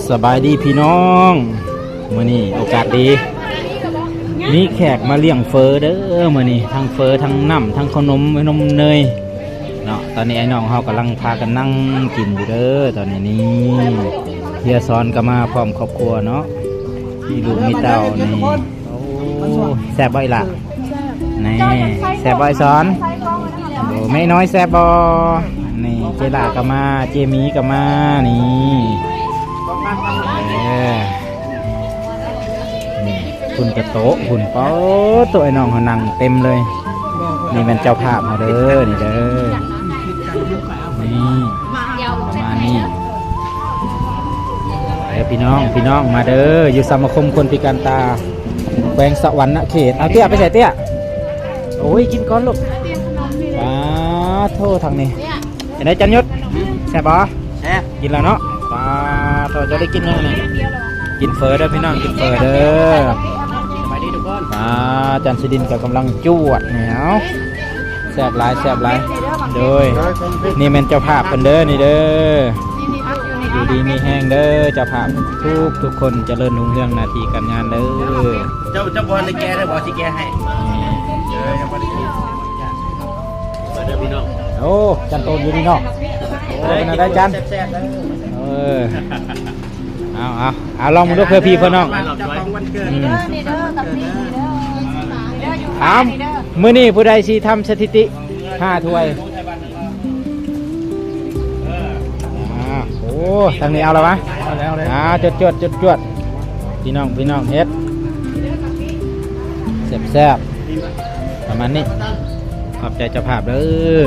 สบายดีพี่น้องมื้อนี้โอกาสดีมีแขกมาเลี้ยงเฟอเด้อมื้อนี้ทั้งเฟอทั้งน้ำทั้งขนมเนยเนาะตอนนี้ไอ้น้องเฮากำลังพากันนั่งกินอยู่เด้อตอนนี้เฮียซ้อนก็มาพร้อมครอบครัวเนาะมีลูกมีเต้านี่โอ้แซ่บบ่อยล่ะนี่แซ่บบ่อยซ้อนโอ้ไม่น้อยแซ่บบ่นี่เจล่าก็มาเจมีก็มานี่นี่คุณกระโต๊ะคุณป๊อตัวไอ้น้องเขานั่งเต็มเลยนี่เป็นเจ้าภาพมาเด้อนี่เด้อนี่มานี่เด้อพี่น้องมาเด้ออยู่สมาคมคนพิการตาแขวงสะหวรรณเขตเอาเตี้ยไปใส่เตี้ยโอ้ยกินก้อนลูกป้าโทษทางนี้เห็นไหมจันยุทธแซ่บปะแซ่บกินแล้วเนาะป้าตัวจะได้กินยังไงกินเฟอเด้อพี่น้องกินเฟอเด้อสบายดีทุกคนป้าจันทร์สิดินกับกำลังจวดเหนียวแซ่บหลายโดยนี่เป็นเจ้าภาพเป็นเด้อนี่เด้ออยู่ดีมีแห้งเด้อเจ้าภาพทุกคนเจริญรุ่งเรืองหน้าที่การงานเด้อเจ้าบอลในแกได้บอกที่แกให้เดี๋ยวพี่น้องโอ้จันโตอยู่นี่เนาะโอ้ยน่าได้จันเอาลองมาดูเพื่อพี่เพื่อน้องมื้อนี้ผู้ใดสิทำสถิติ5ถ้วยโอ้ทางนี้เอาแล้ววะจวดพี่น้องเฮ็ดแซ่บประมาณนี้ขอบใจเจ้าภาพเด้อ